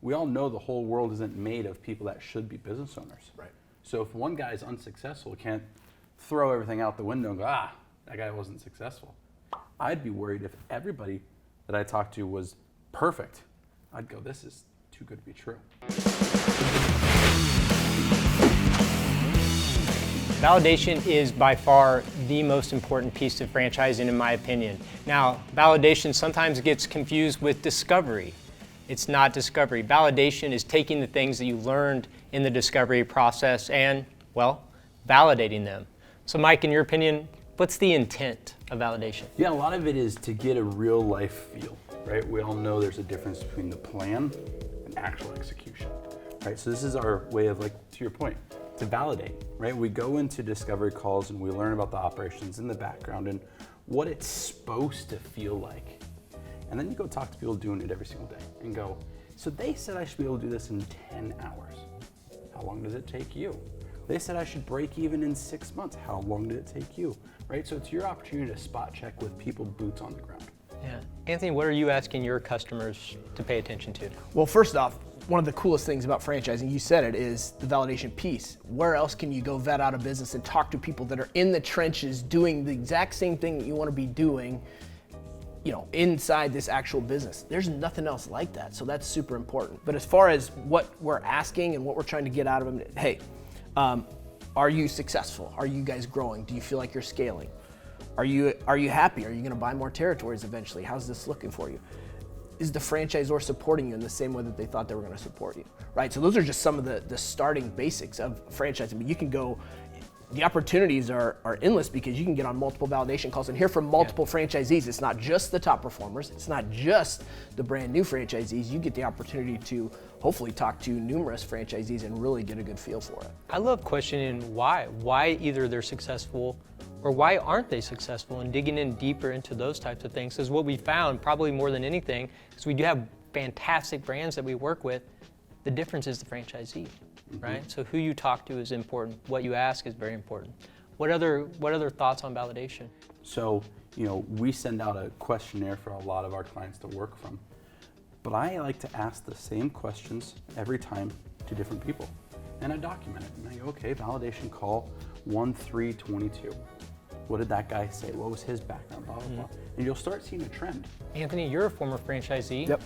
we all know the whole world isn't made of people that should be business owners. Right. So if one guy is unsuccessful, can't throw everything out the window and go, that guy wasn't successful. I'd be worried if everybody that I talked to was perfect. I'd go, this is too good to be true. Validation is by far the most important piece of franchising, in my opinion. Now, validation sometimes gets confused with discovery. It's not discovery. Validation is taking the things that you learned in the discovery process and, well, validating them. So Mike, in your opinion, what's the intent of validation? Yeah, a lot of it is to get a real life feel, right? We all know there's a difference between the plan and actual execution, right? So this is our way of, like, to your point, to validate, right? We go into discovery calls and we learn about the operations in the background and what it's supposed to feel like. And then you go talk to people doing it every single day and go, so they said I should be able to do this in 10 hours. How long does it take you? They said I should break even in 6 months. How long did it take you? Right? So it's your opportunity to spot check with people boots on the ground. Yeah. Anthony, what are you asking your customers to pay attention to? Well, first off, one of the coolest things about franchising, you said it, is the validation piece. Where else can you go vet out a business and talk to people that are in the trenches doing the exact same thing that you want to be doing, inside this actual business? There's nothing else like that. So that's super important. But as far as what we're asking and what we're trying to get out of them, hey, are you successful? Are you guys growing? Do you feel like you're scaling? Are you happy? Are you going to buy more territories eventually? How's this looking for you? Is the franchisor supporting you in the same way that they thought they were going to support you, right? So those are just some of the starting basics of franchising. But you can go, the opportunities are endless because you can get on multiple validation calls and hear from multiple franchisees. It's not just the top performers. It's not just the brand new franchisees. You get the opportunity to hopefully talk to numerous franchisees and really get a good feel for it. I love questioning why either they're successful or why aren't they successful, and digging in deeper into those types of things. Because what we found, probably more than anything, is we do have fantastic brands that we work with. The difference is the franchisee, right? So who you talk to is important. What you ask is very important. What other thoughts on validation? So, we send out a questionnaire for a lot of our clients to work from. But I like to ask the same questions every time to different people. And I document it. And I go, okay, validation call 1-3-22. What did that guy say? What was his background? Blah, blah, blah. And you'll start seeing a trend. Anthony, you're a former franchisee. Yep.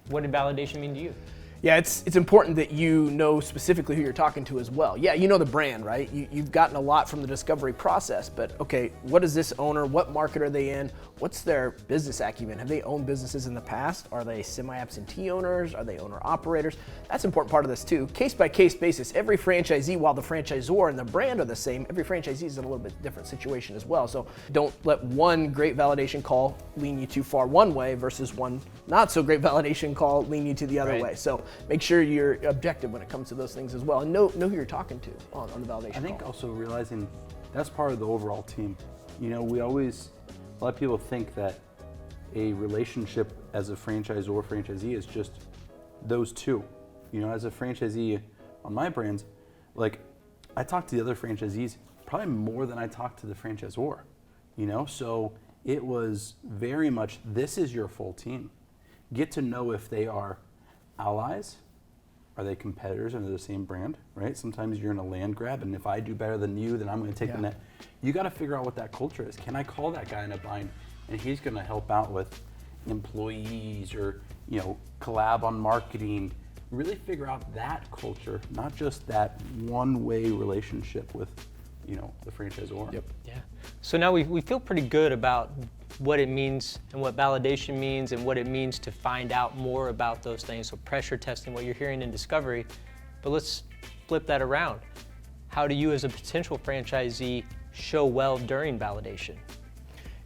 What did validation mean to you? Yeah, it's important that you know specifically who you're talking to as well. Yeah, you know the brand, right? You've gotten a lot from the discovery process, but okay, what is this owner? What market are they in? What's their business acumen? Have they owned businesses in the past? Are they semi-absentee owners? Are they owner-operators? That's an important part of this too. Case-by-case basis, every franchisee, while the franchisor and the brand are the same, every franchisee is in a little bit different situation as well. So don't let one great validation call lean you too far one way versus one not so great validation call lean you to the other way. So make sure you're objective when it comes to those things as well, and know who you're talking to on the validation I think call. also realizing that's part of the overall team. A lot of people think that a relationship as a franchisor franchisee is just those two. As a franchisee on my brands, like, I talk to the other franchisees probably more than I talk to the franchisor. So it was very much, this is your full team. Get to know if they are allies. Are they competitors under the same brand, right? Sometimes you're in a land grab, and if I do better than you, then I'm going to take the net. You got to figure out what that culture is. Can I call that guy in a bind, and he's going to help out with employees or collab on marketing? Really figure out that culture, not just that one-way relationship with the franchisor. Yep. Yeah. So now we feel pretty good about what it means and what validation means and what it means to find out more about those things. So pressure testing, what you're hearing in discovery. But let's flip that around. How do you as a potential franchisee show well during validation?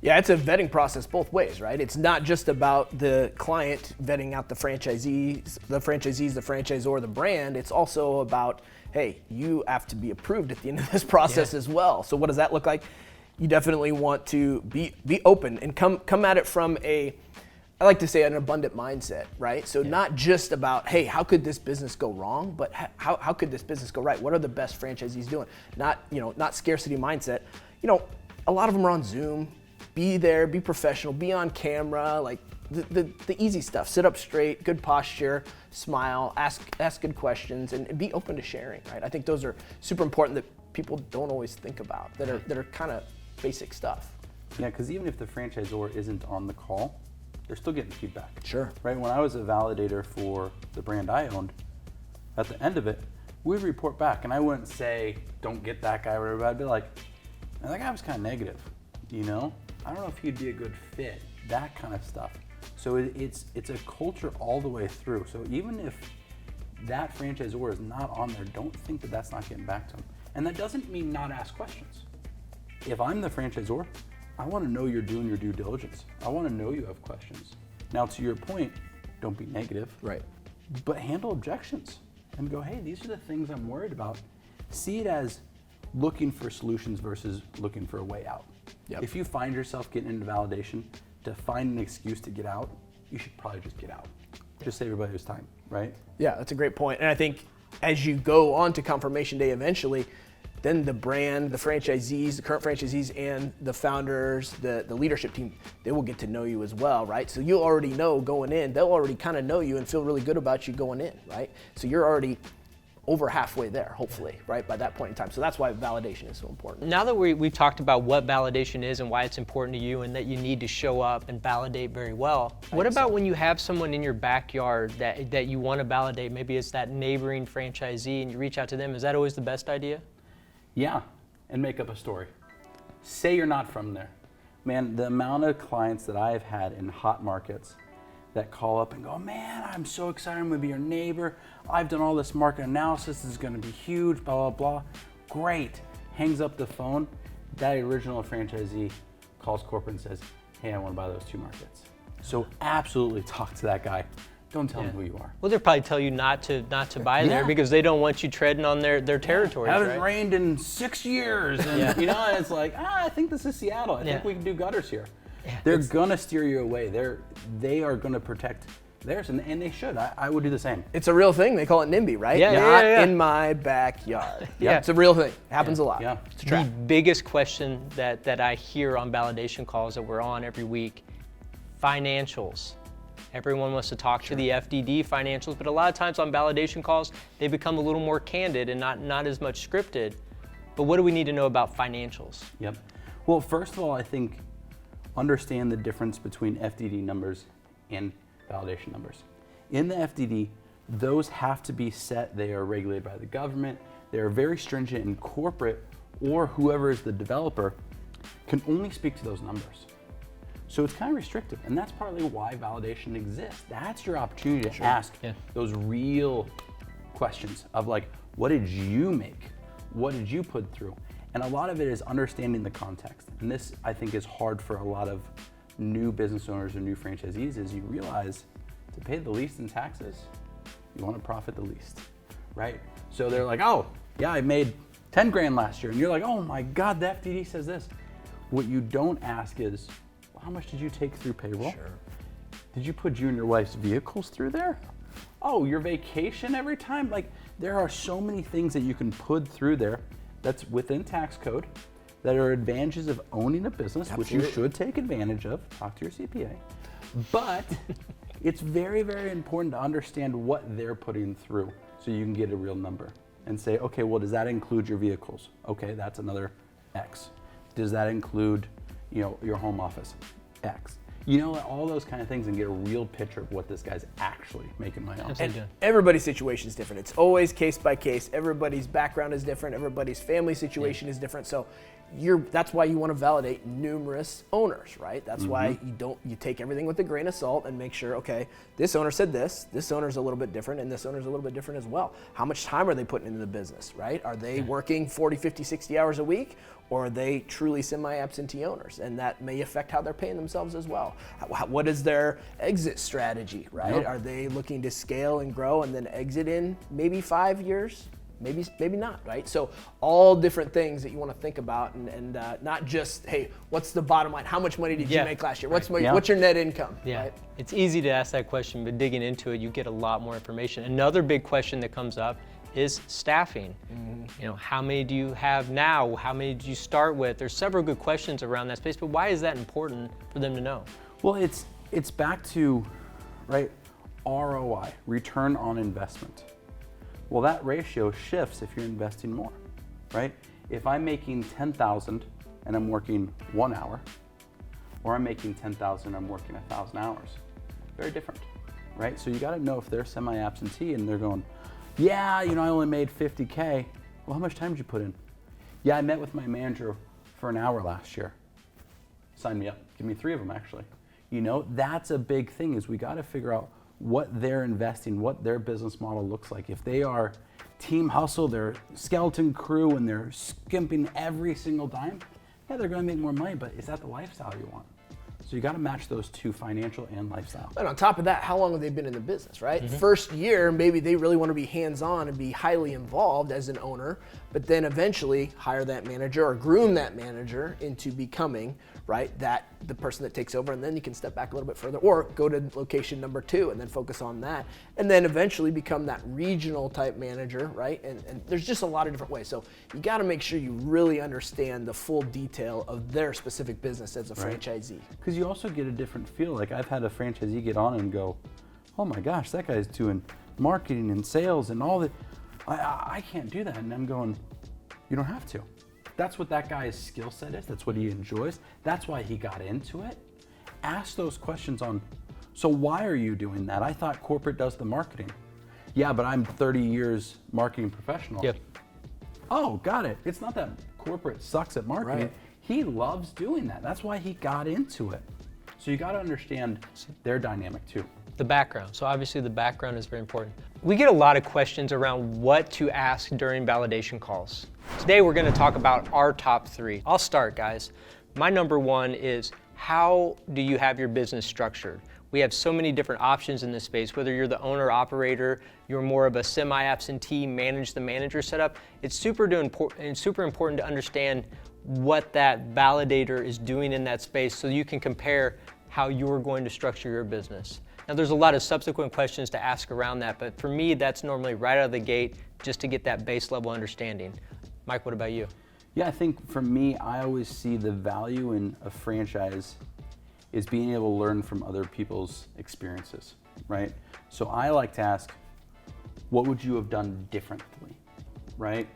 Yeah, it's a vetting process both ways, right? It's not just about the client vetting out the franchisees, the franchisor, the brand. It's also about, hey, you have to be approved at the end of this process as well. So what does that look like? You definitely want to be open and come at it from I like to say an abundant mindset, right? So not just about, hey, how could this business go wrong, but how could this business go right? What are the best franchisees doing? Not scarcity mindset. A lot of them are on Zoom. Be there, be professional, be on camera, like the easy stuff. Sit up straight, good posture, smile, ask good questions, and be open to sharing, right? I think those are super important that people don't always think about, that are kind of basic stuff. Yeah, because even if the franchisor isn't on the call, they're still getting feedback. Sure. Right, when I was a validator for the brand I owned, at the end of it, we'd report back, and I wouldn't say, don't get that guy or whatever, I'd be like, man, that guy was kind of negative, you know? I don't know if he'd be a good fit, that kind of stuff. So it's a culture all the way through. So even if that franchisor is not on there, don't think that that's not getting back to them. And that doesn't mean not ask questions. If I'm the franchisor, I want to know you're doing your due diligence. I want to know you have questions. Now, to your point, don't be negative. Right. But handle objections and go, hey, these are the things I'm worried about. See it as looking for solutions versus looking for a way out. Yep. If you find yourself getting into validation to find an excuse to get out, you should probably just get out. Just save everybody's time, right? Yeah, that's a great point. And I think as you go on to confirmation day eventually, then the brand, the franchisees, the current franchisees, and the founders, the leadership team, they will get to know you as well, right? So you already know going in, they'll already kind of know you and feel really good about you going in, right? So you're already over halfway there, hopefully, right, by that point in time. So that's why validation is so important. Now that we've talked about what validation is and why it's important to you and that you need to show up and validate very well, what about when you have someone in your backyard that you want to validate? Maybe it's that neighboring franchisee and you reach out to them. Is that always the best idea? Yeah, and make up a story. Say you're not from there. Man, the amount of clients that I've had in hot markets that call up and go, man, I'm so excited, I'm gonna be your neighbor. I've done all this market analysis, this is gonna be huge, blah, blah, blah. Great, hangs up the phone. That original franchisee calls corporate and says, hey, I wanna buy those 2 markets. So absolutely talk to that guy. Don't tell him who you are. Well, they'll probably tell you not to buy there because they don't want you treading on their territory. Haven't rained in 6 years, and you know, and it's like, I think this is Seattle. I think we can do gutters here. Yeah. They're gonna steer you away. They are gonna protect theirs, and they should. I would do the same. It's a real thing. They call it NIMBY, right? Yeah, in my backyard. Yeah, it's a real thing. It happens a lot. Yeah. It's a trap. The biggest question that I hear on validation calls that we're on every week, financials. Everyone wants to talk to the FDD financials, but a lot of times on validation calls, they become a little more candid and not as much scripted. But what do we need to know about financials? Yep. Well, first of all, I think understand the difference between FDD numbers and validation numbers. In the FDD, those have to be set. They are regulated by the government. They are very stringent, and corporate or whoever is the developer can only speak to those numbers. So it's kind of restrictive, and that's partly why validation exists. That's your opportunity to ask those real questions of like, what did you make? What did you put through? And a lot of it is understanding the context. And this, I think, is hard for a lot of new business owners or new franchisees, is you realize to pay the least in taxes, you want to profit the least, right? So they're like, oh, yeah, I made 10 grand last year. And you're like, oh my God, the FDD says this. What you don't ask is, how much did you take through payroll? Sure. Did you put you and your wife's vehicles through there? Oh, your vacation every time? Like, there are so many things that you can put through there that's within tax code that are advantages of owning a business, which you should take advantage of. Talk to your CPA. But it's very, very important to understand what they're putting through so you can get a real number and say, okay, well, does that include your vehicles? Okay, that's another X. Does that include, you know, your home office? X. You know, all those kind of things, and get a real picture of what this guy's actually making money on. And everybody's situation is different. It's always case by case. Everybody's background is different. Everybody's family situation is different. So that's why you want to validate numerous owners, right? That's why you take everything with a grain of salt and make sure, okay, this owner said this owner's a little bit different, and this owner's a little bit different as well. How much time are they putting into the business, right? Are they working 40, 50, 60 hours a week, or are they truly semi-absentee owners? And that may affect how they're paying themselves as well. What is their exit strategy, right? Are they looking to scale and grow and then exit in maybe 5 years? Maybe not, right? So all different things that you want to think about, and not just, hey, what's the bottom line? How much money did you make last year? What's your net income? Yeah, right? It's easy to ask that question, but digging into it, you get a lot more information. Another big question that comes up is staffing. You know, how many do you have now? How many did you start with? There's several good questions around that space, but why is that important for them to know? Well, it's back to, right, ROI, return on investment. Well, that ratio shifts if you're investing more, right? If I'm making 10,000 and I'm working 1 hour, or I'm making 10,000 and I'm working 1,000 hours, very different, right? So you got to know if they're semi-absentee and they're going, yeah, I only made 50K. Well, how much time did you put in? Yeah, I met with my manager for an hour last year. Sign me up. Give me 3 of them, actually. That's a big thing, is we got to figure out what they're investing, what their business model looks like. If they are team hustle, they're skeleton crew, and they're skimping every single dime, yeah, they're going to make more money, but is that the lifestyle you want? So you got to match those two, financial and lifestyle. And on top of that, how long have they been in the business, right? First year, maybe they really want to be hands-on and be highly involved as an owner, but then eventually hire that manager or groom that manager into becoming, right, the person that takes over, and then you can step back a little bit further or go to location number 2 and then focus on that, and then eventually become that regional type manager, right? And there's just a lot of different ways. So you got to make sure you really understand the full detail of their specific business as a franchisee. Because you also get a different feel. Like, I've had a franchisee get on and go, oh my gosh, that guy's doing marketing and sales and all that. I can't do that. And I'm going, you don't have to. That's what that guy's skill set is. That's what he enjoys. That's why he got into it. Ask those questions on, so why are you doing that? I thought corporate does the marketing. Yeah, but I'm 30 years marketing professional. Yep. Oh, got it. It's not that corporate sucks at marketing. Right. He loves doing that. That's why he got into it. So you got to understand their dynamic too. The background. So obviously the background is very important. We get a lot of questions around what to ask during validation calls. Today we're going to talk about our top 3. I'll start, guys. My number 1 is, how do you have your business structured? We have so many different options in this space, whether you're the owner operator, you're more of a semi-absentee, manage the manager setup. It's super important to understand what that validator is doing in that space so you can compare how you're going to structure your business. Now, there's a lot of subsequent questions to ask around that, but for me, that's normally right out of the gate just to get that base level understanding. Mike, what about you? Yeah, I think for me, I always see the value in a franchise is being able to learn from other people's experiences, right? So I like to ask, what would you have done differently, right?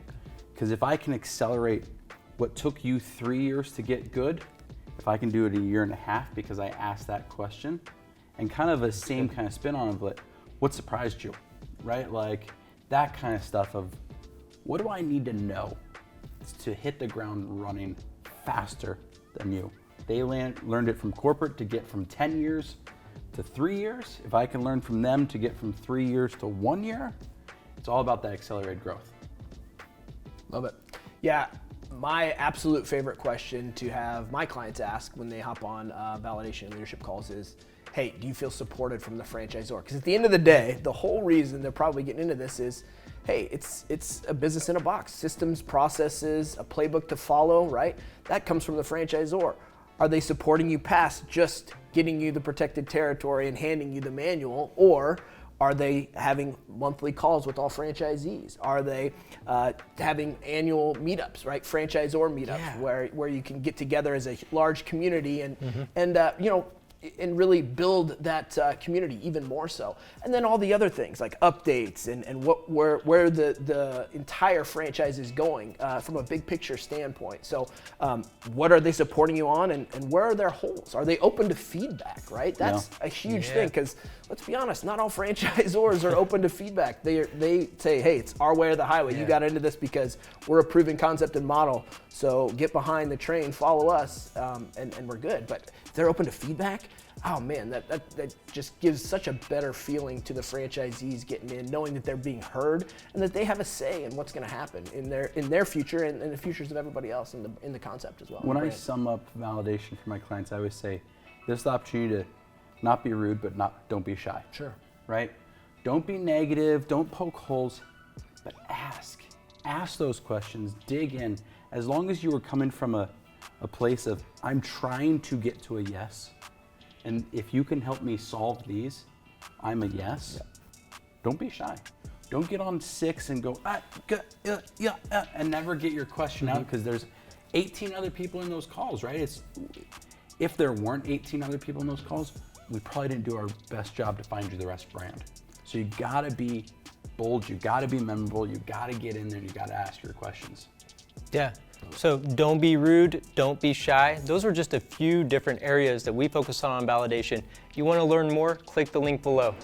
Because if I can accelerate what took you 3 years to get good, if I can do it a year and a half because I asked that question, and kind of a same kind of spin on it, but what surprised you, right? Like that kind of stuff of, what do I need to know to hit the ground running faster than you? They learned it from corporate to get from 10 years to 3 years. If I can learn from them to get from 3 years to 1 year, it's all about that accelerated growth. Love it. Yeah, my absolute favorite question to have my clients ask when they hop on validation and leadership calls is, hey, do you feel supported from the franchisor? Because at the end of the day, the whole reason they're probably getting into this is, hey, it's a business in a box. Systems, processes, a playbook to follow, right? That comes from the franchisor. Are they supporting you past just getting you the protected territory and handing you the manual, or are they having monthly calls with all franchisees? Are they having annual meetups, right? Franchisor meetups, where you can get together as a large community and and really build that community even more so. And then all the other things like updates and where the entire franchise is going from a big picture standpoint. So what are they supporting you on, and where are their holes? Are they open to feedback, right? That's a huge thing, because let's be honest, not all franchisors are open to feedback. They say, hey, it's our way or the highway. You got into this because we're a proven concept and model, so get behind the train, follow us, and we're good. But if they're open to feedback, oh man, that just gives such a better feeling to the franchisees getting in, knowing that they're being heard and that they have a say in what's going to happen in their future and the futures of everybody else in the concept as well. When I sum up validation for my clients, I always say, this is the opportunity to not be rude, but don't be shy. Sure. Right? Don't be negative, don't poke holes, but ask. Ask those questions, dig in. As long as you are coming from a place of, I'm trying to get to a yes, and if you can help me solve these, I'm a yes. Don't be shy. Don't get on 6 and go, and never get your question out, because there's 18 other people in those calls, right? If there weren't 18 other people in those calls, we probably didn't do our best job to find you the rest brand. So you gotta be bold, you gotta be memorable, you gotta get in there, and you gotta ask your questions. Yeah. So don't be rude, don't be shy. Those are just a few different areas that we focus on validation. You want to learn more? Click the link below.